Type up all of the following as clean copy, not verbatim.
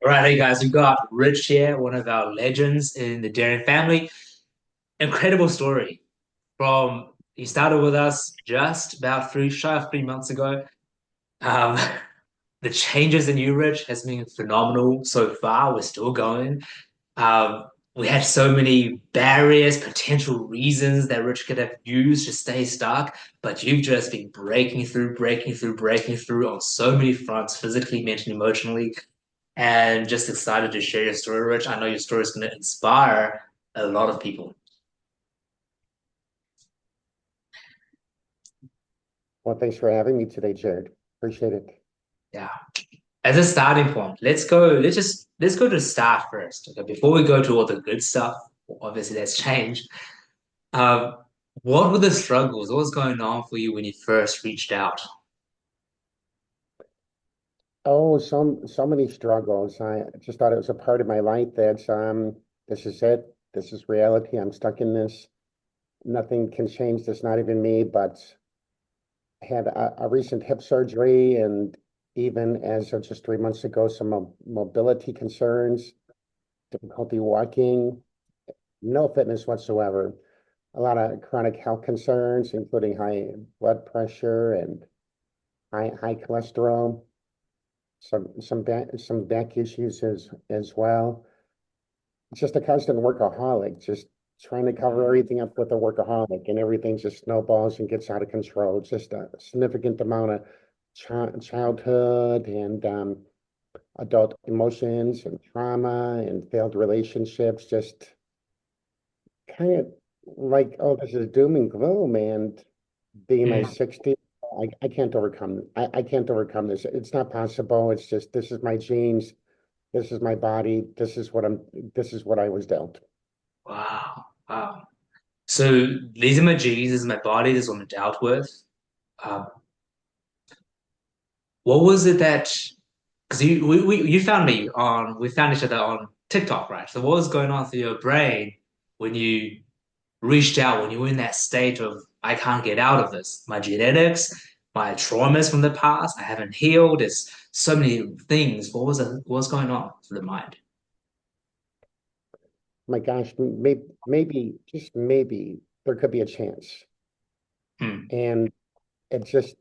All right, hey guys, we've got Rich here, one of our legends in the Darren family. Incredible story. From he started with us just about shy of 3 months ago. Um, the changes in you, Rich, has been phenomenal so far. We're still going. We had so many barriers, potential reasons that Rich could have used to stay stuck, but you've just been breaking through, breaking through, breaking through on so many fronts, physically, mentally, emotionally, and just excited to share your story, Rich. I know your story is going to inspire a lot of people. Well, thanks for having me today, Jared. Appreciate it. Yeah. As a starting point, let's go. Let's go to the start first. Okay, before we go to all the good stuff, obviously that's changed. Um, what were the struggles? What was going on for you when you first reached out? Oh, so many struggles. I just thought it was a part of my life that this is it. This is reality. I'm stuck in this. Nothing can change this, not even me. But I had a recent hip surgery, and even as of just 3 months ago, some mobility concerns, difficulty walking, no fitness whatsoever. A lot of chronic health concerns, including high blood pressure and high cholesterol. Some back issues as well. It's just a constant workaholic, just trying to cover everything up with a workaholic, and everything just snowballs and gets out of control. It's just a significant amount of childhood and adult emotions and trauma and failed relationships. Just kind of like, oh, this is doom and gloom. And being in my Mm. 60s, I can't overcome. I can't overcome this. It's not possible. It's just this is my genes. This is my body. This is what I was dealt. Wow, wow. So these are my G's, this is my body, this is what I'm dealt with. Um, what was it that because you found me on we found each other on TikTok, right? So what was going on through your brain when you reached out, when you were in that state of I can't get out of this? My genetics, my traumas from the past, I haven't healed. There's so many things. What was going on for the mind? My gosh, just maybe there could be a chance. Hmm. And it's just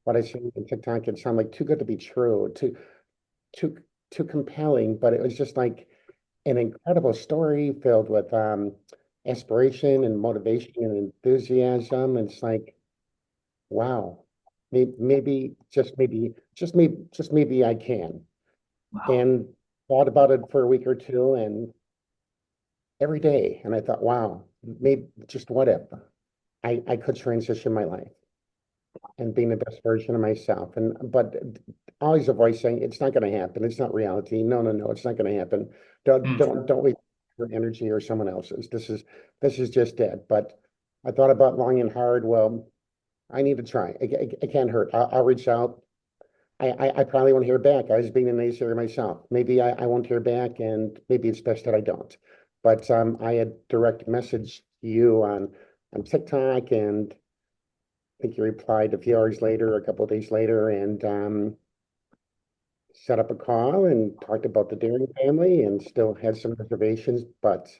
what I see on TikTok, it sounded like too good to be true, too too compelling, but it was just like an incredible story filled with aspiration and motivation and enthusiasm. And it's like, wow, just maybe I can. Wow. And thought about it for a week or two and every day. And I thought, wow, maybe just what if I could transition my life and being the best version of myself. And but always a voice saying it's not going to happen. It's not reality. No, no, no, it's not going to happen. Hmm. Don't waste your energy or someone else's. This is just it. But I thought about long and hard. Well, I need to try. It can't hurt. I'll reach out. I probably won't hear back. I was being a naysayer myself. Maybe I won't hear back, and maybe it's best that I don't. But I had direct messaged you on TikTok, and I think you replied a few hours later, a couple of days later, and set up a call and talked about the Daring family, and still had some reservations. But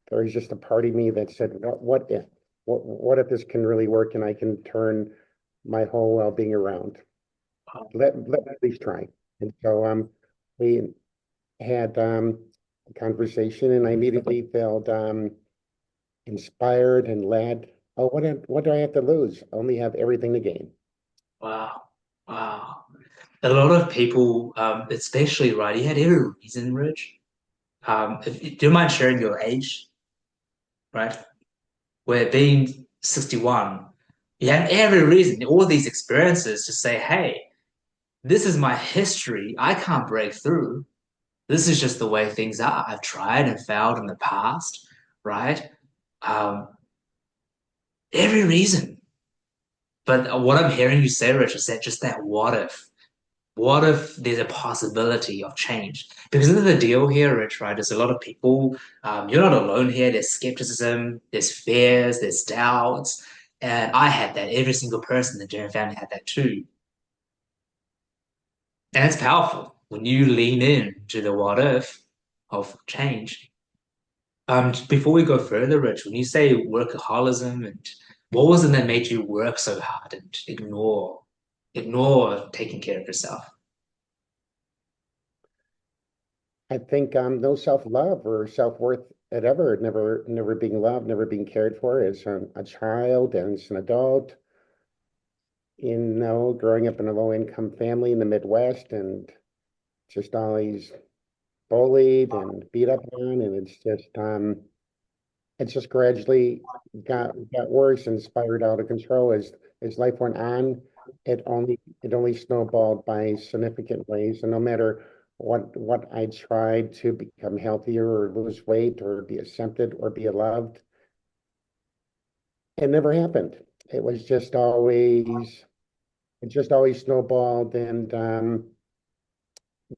there was just a part of me that said, what if? What if this can really work and I can turn my whole well-being around? Let me at least try. And so we had a conversation, and I immediately felt inspired and led. Oh, what do I have to lose? I only have everything to gain. Wow. Wow. A lot of people, especially right, you had every reason, Rich. Do you mind sharing your age, right? Where being 61, you have every reason, all these experiences to say, hey, this is my history. I can't break through. This is just the way things are. I've tried and failed in the past, right? Um, every reason. But what I'm hearing you say, Rich, is that just that what if? What if there's a possibility of change? Because this is the deal here, Rich, right? There's a lot of people, you're not alone here. There's skepticism, there's fears, there's doubts. And I had that. Every single person in the Jaren family had that too. And it's powerful. when you lean in to the what if of change. Before we go further, Rich, when you say workaholism, and what was it that made you work so hard and ignore taking care of yourself? I think no self-love or self-worth at ever, never being loved, never being cared for as a child and as an adult. Growing up in a low-income family in the Midwest and just always bullied and beat up on, and it's just gradually got worse and spiraled out of control as life went on. It only snowballed by significant ways, and no matter what I tried to become healthier or lose weight or be accepted or be loved, it never happened. It was just always it just always snowballed and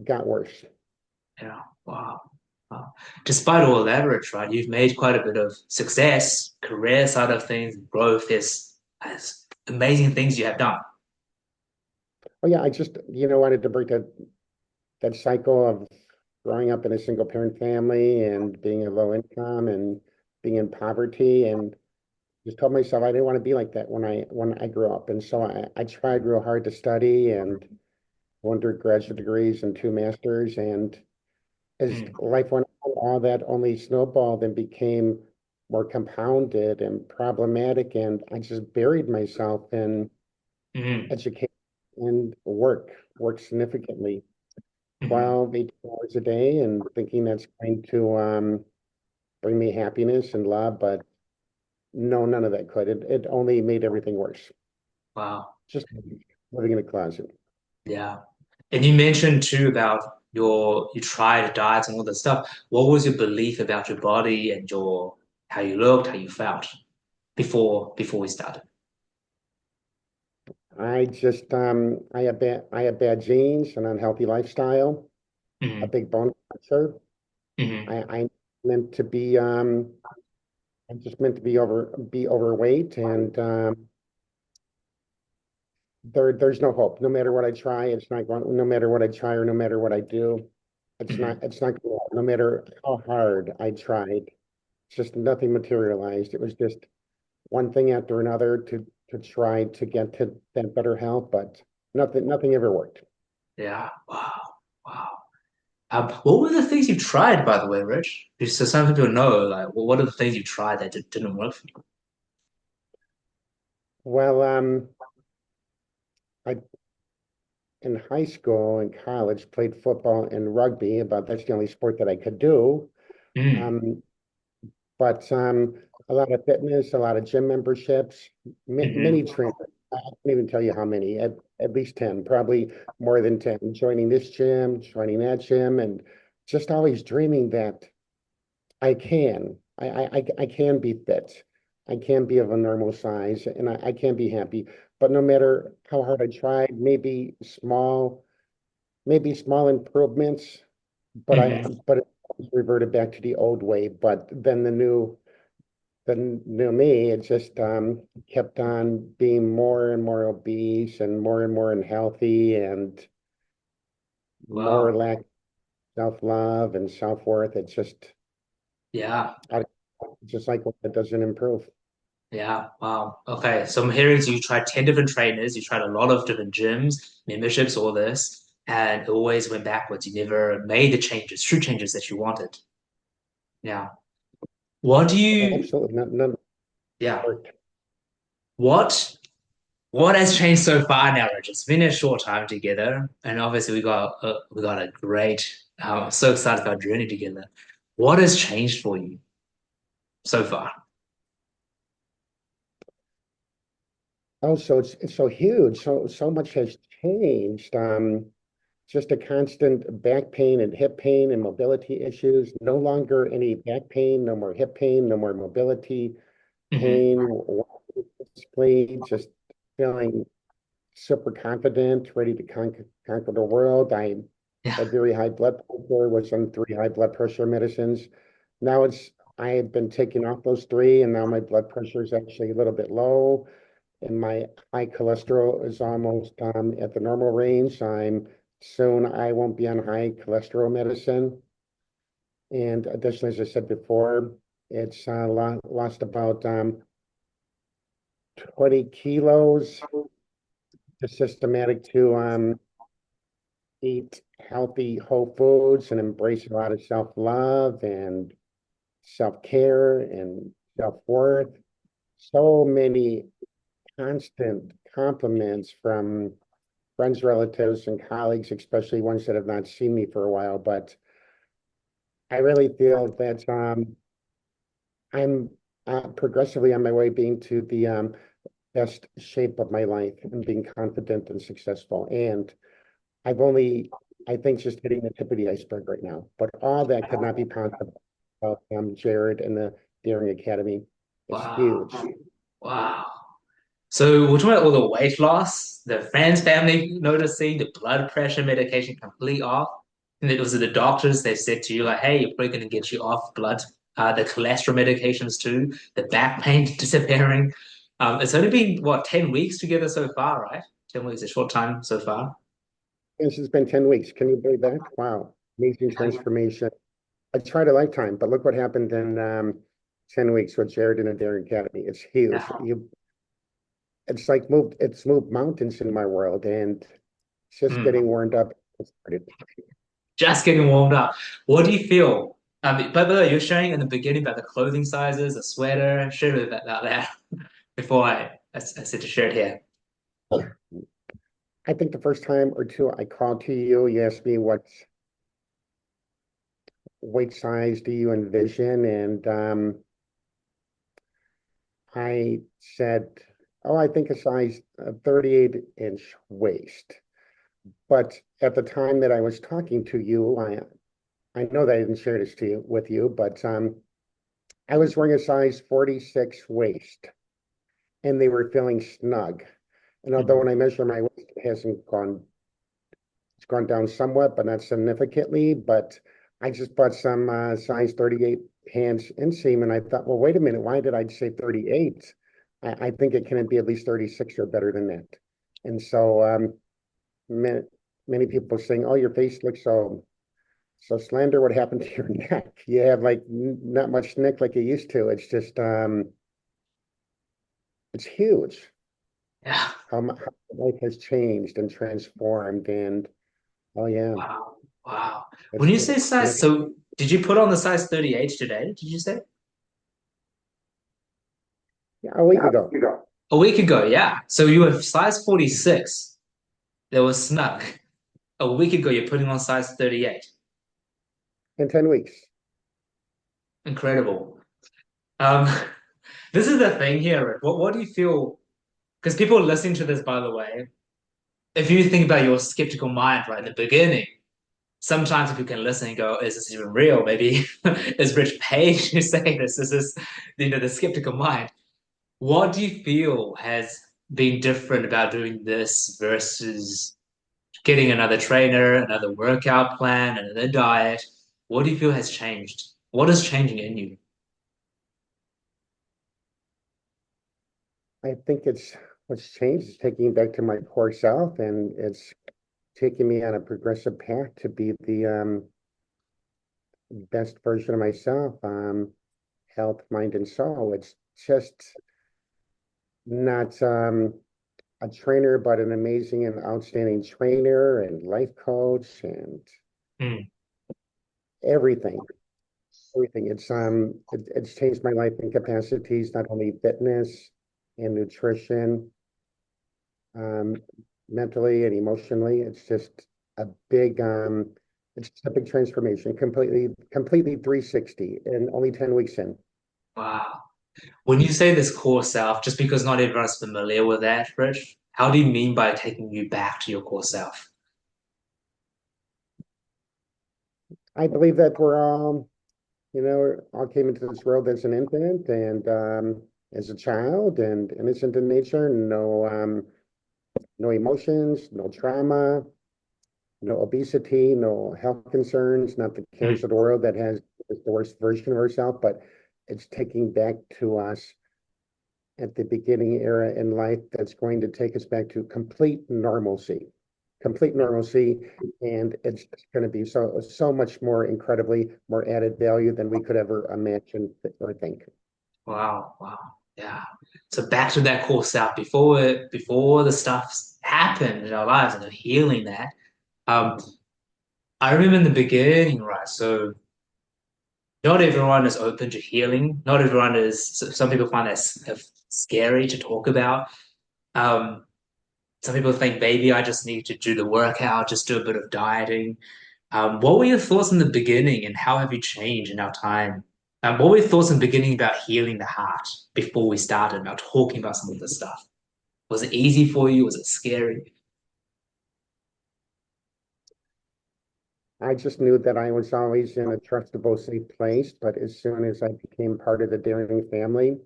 got worse. Yeah, wow. Wow. Despite all that, Rich, right, you've made quite a bit of success, career side of things, growth. There's amazing things you have done. Oh yeah, I just wanted to break that cycle of growing up in a single parent family and being a low income and being in poverty, and just told myself I didn't want to be like that when I grew up. And so I tried real hard to study and one graduate degrees and two masters. And as Mm, life went on, all that only snowballed and became more compounded and problematic. And I just buried myself in mm, education and work significantly, mm. 12, 18 hours a day, and thinking that's going to bring me happiness and love. But no, none of that could. It only made everything worse. Wow. Just living in a closet. Yeah. And you mentioned too about you tried diets and all that stuff. What was your belief about your body and your how you looked, how you felt before we started? I had bad genes, an unhealthy lifestyle, a Hmm. big bone structure. Hmm. I meant to be I'm just meant to be overweight, and there's no hope. No matter what I try, it's not going. No matter what I try or no matter what I do, Hmm. it's not going to. No matter how hard I tried, it's just nothing materialized. It was just one thing after another to try to get to that better health, but nothing ever worked. Yeah. Wow. Wow. What were the things you tried, by the way, Rich? Just so some people know, like, well, what are the things you tried that didn't work for you? Well, I in high school and college played football and rugby, but that's the only sport that I could do. Mm. Um, but a lot of fitness, a lot of gym memberships, many Hmm. trainers. I can't even tell you how many, at least 10, probably more than 10, joining this gym, joining that gym, and just always dreaming that I can be fit. I can be of a normal size and I can be happy. But no matter how hard I tried, maybe small improvements, Hmm. but it reverted back to the old way. But then the new me, it just kept on being more and more obese and more unhealthy and more Wow. lack of self-love and self-worth. It's Yeah. I- just like it doesn't improve. Yeah. Wow. Okay. So I'm hearing so you tried 10 different trainers, you tried a lot of different gyms, memberships, all this, and it always went backwards. You never made the changes, true changes that you wanted. Yeah. What do you, Absolutely, none yeah. worked. What what has changed so far now, Rich? It's been a short time together, and obviously we got a great. I'm so excited about our journey together. What has changed for you so far? Oh, so it's so huge. So much has changed. Just a constant back pain and hip pain and mobility issues. No longer any back pain, no more hip pain, no more mobility Hmm. pain. Basically, just feeling super confident, ready to conquer the world. I Yeah. had very high blood pressure, was on three high blood pressure medicines. Now I have been taking off those three, and now my blood pressure is actually a little bit low and my high cholesterol is almost at the normal range. I'm Soon I won't be on high cholesterol medicine. And additionally, as I said before, it's lost about 20 kilos. It's systematic to eat healthy whole foods and embrace a lot of self-love and self-care and self-worth. So many constant compliments from friends, relatives, and colleagues, especially ones that have not seen me for a while. But I really feel that I'm progressively on my way being to the best shape of my life and being confident and successful. And I've only, I think, just hitting the tip of the iceberg right now. But all that could not be possible without Jared and the Daring Academy. It's Wow. huge. Wow. So we're talking about all the weight loss, the friends, family noticing, the blood pressure medication completely off. And it was the doctors, they said to you, like, hey, you're probably going to get you off blood, the cholesterol medications too, the back pain disappearing. It's only been, what, 10 weeks together so far, right? 10 weeks, a short time so far. This has been 10 weeks. Can you believe that? Wow. Amazing transformation. I tried a lifetime, but look what happened in 10 weeks with Jared and the Daring Academy. It's huge. Yeah. It's moved mountains in my world, and it's just Mm. getting warmed up. It started. Just getting warmed up. What do you feel? By the way, you're sharing in the beginning about the clothing sizes, the sweater. Share with about that before I said to share it here. I think the first time or two I called to you, you asked me what weight size do you envision, and I said, oh, I think a size 38-inch waist. But at the time that I was talking to you, I know that I didn't share this to you with you, but I was wearing a size 46 waist, and they were feeling snug. And although Mm. when I measure my waist, it hasn't gone, it's gone down somewhat, but not significantly. But I just bought some size 38 pants inseam, and I thought, well, wait a minute, why did I say 38? I think it can be at least 36 or better than that. And so many, many people saying, oh, your face looks so slender. What happened to your neck? You have like not much neck like you used to. It's just it's huge Yeah. how life has changed and transformed. And oh yeah, Wow. Wow. When it's you say size, so did you put on the size 38 today? Did you say? yeah, a week ago A week ago, yeah. So you were size 46. That was snug. A week ago, you're putting on size 38. in 10 weeks. Incredible. Um, this is the thing here, Rick. What do you feel? Because people listening to this, by the way, if you think about your skeptical mind right in the beginning, sometimes if you can listen and go, is this even real? Maybe is Rich Page who's saying this? This is, the skeptical mind. What do you feel has been different about doing this versus getting another trainer, another workout plan, another diet? What do you feel has changed? What is changing in you? I think it's what's changed is taking me back to my core self, and it's taking me on a progressive path to be the best version of myself. Health, mind, and soul. It's just not a trainer, but an amazing and outstanding trainer and life coach and Mm, everything. Everything. It's changed my life in capacities, not only fitness and nutrition, um, mentally and emotionally. It's just a big it's just a big transformation, completely 360 and only 10 weeks in. wow. When you say this core self, just because not everyone's familiar with that, Rich, how do you mean by taking you back to your core self? I believe that we're all, all came into this world as an infant and as a child and innocent in nature, no emotions, no trauma, no obesity, no health concerns, not the Mm, cares of the world that has the worst version of herself, but it's taking back to us at the beginning era in life that's going to take us back to complete normalcy. complete normalcy, and it's going to be so much more incredibly more added value than we could ever imagine or think. Wow, wow. Yeah. So back to that core self before the stuff happened in our lives and of healing that. Um, I remember in the beginning, right? So not everyone is open to healing. Not everyone is. Some people find that scary to talk about. Um, some people think, maybe I just need to do the workout, just do a bit of dieting. What were your thoughts in the beginning, and how have you changed in our time? What were your thoughts in the beginning about healing the heart before we started about talking about some of this stuff? Was it easy for you? Was it scary? I just knew that I was always in a trustable, safe place, but as soon as I became part of the Daring family,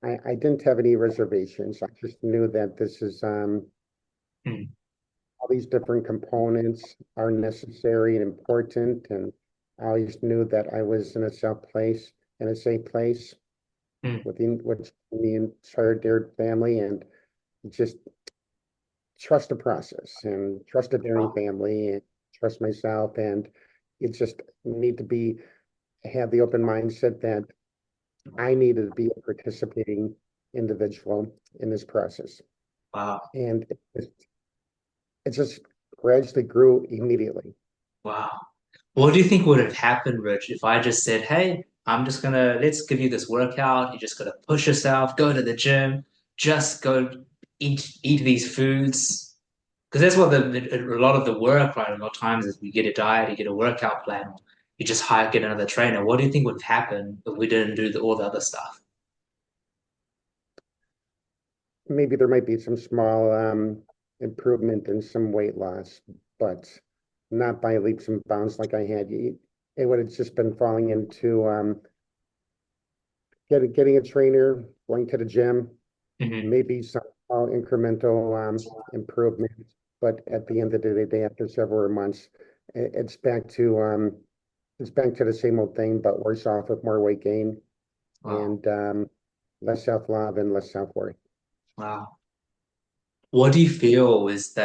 I didn't have any reservations. I just knew that this is Mm, all these different components are necessary and important, and I always knew that I was in a safe place mm, within which the entire Dared family, and just trust the process and trust the Daring wow, family and trust myself, and it just need to be have the open mindset that I needed to be a participating individual in this process. wow, And it just gradually grew immediately. wow. What do you think would have happened, Rich, if I just said, "Hey, let's give you this workout. You just gotta push yourself, go to the gym, just go eat these foods." Because that's what a lot of the work, right? A lot of times is we get a diet, you get a workout plan, or you just get another trainer. What do you think would happen if we didn't do all the other stuff? Maybe there might be some small improvement and some weight loss, but not by leaps and bounds like I had. It would have just been falling into getting a trainer, going to the gym, Hmm. maybe some small incremental improvements. But at the end of the day, after several months, it's back to the same old thing, but worse off with more weight gain Wow, and less self-love and less self-worth. wow. What do you feel is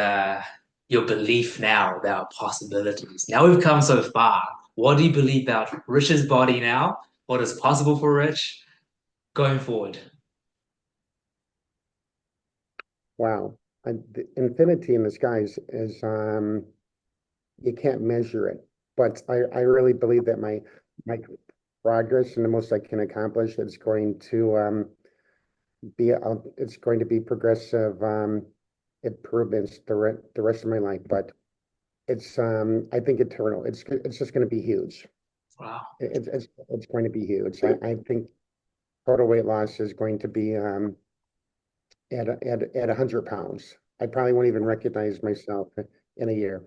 your belief now about possibilities? Now we've come so far. What do you believe about Rich's body now? What is possible for Rich going forward? Wow. And the infinity in the skies is you can't measure it. But I really believe that my progress and the most I can accomplish is going to it's going to be progressive improvements the rest of my life. But it's I think eternal. It's just going to be huge. Wow. It's going to be huge. I think total weight loss is going to be at 100 pounds. I probably won't even recognize myself in a year.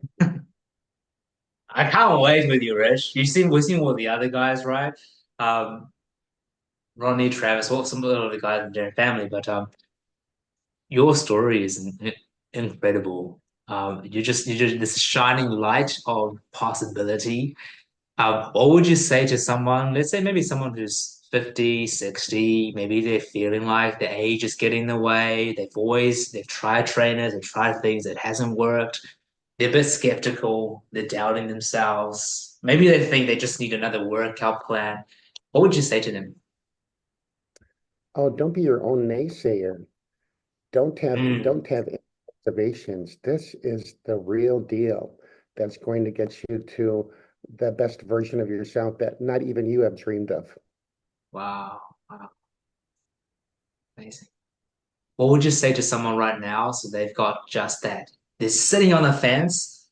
I can't wait with you, Rich. We've seen all the other guys, right? Um, Ronnie, Travis, all some of the guys in their family, but your story is incredible. You're just this shining light of possibility. What would you say to someone, let's say maybe someone who's 50, 60, maybe they're feeling like the age is getting in the way. They've tried trainers, they've tried things that hasn't worked. They're a bit skeptical, they're doubting themselves. Maybe they think they just need another workout plan. What would you say to them? Oh, don't be your own naysayer. Mm, Don't have observations. This is the real deal that's going to get you to the best version of yourself that not even you have dreamed of. wow, wow, amazing. What would you say to someone right now? So they've got just that. They're sitting on the fence.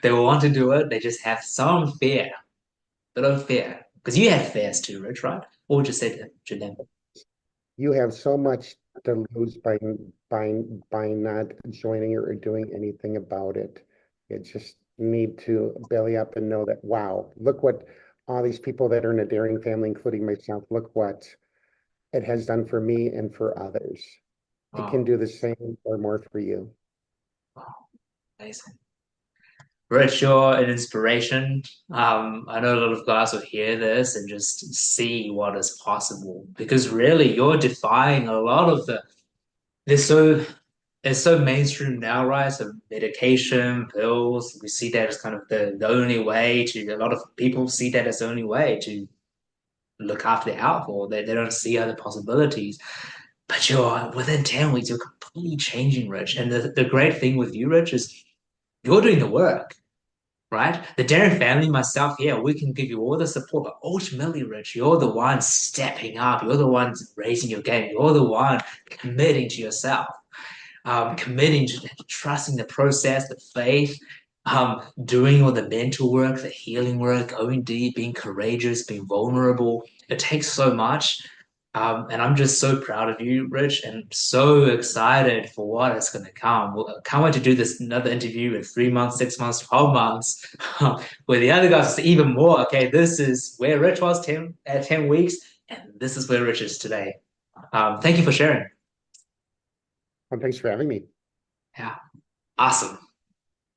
They want to do it. They just have some fear. Bit of fear. Because you have fears too, Rich, right? What would you say to them? You have so much to lose by not joining or doing anything about it. You just need to belly up and know that, wow, look what all these people that are in a daring family, including myself, look what it has done for me and for others. It can Oh, do the same or more for you. wow, amazing. Rich, you're an inspiration. I know a lot of guys will hear this and just see what is possible because really you're defying a lot of the. There's so it's so mainstream now, right? So medication, pills, we see that as kind of the only way to, a lot of people see that as the only way to look after their alcohol. They don't see other possibilities. But you're within 10 weeks, you're completely changing, Rich. And the great thing with you, Rich, is you're doing the work, right? The Darren family, myself, yeah, we can give you all the support, but ultimately, Rich, you're the one stepping up. You're the one raising your game. You're the one committing to yourself, committing to trusting the process, the faith, doing all the mental work, the healing work, going deep, being courageous, being vulnerable. It takes so much. And I'm just so proud of you, Rich, and so excited for what is going to come. Well, I can't wait to do this another interview in 3 months, 6 months, 12 months, where the other guys say even more. Okay, this is where Rich was 10 at 10 weeks, and this is where Rich is today. Thank you for sharing. And thanks for having me. Yeah, awesome.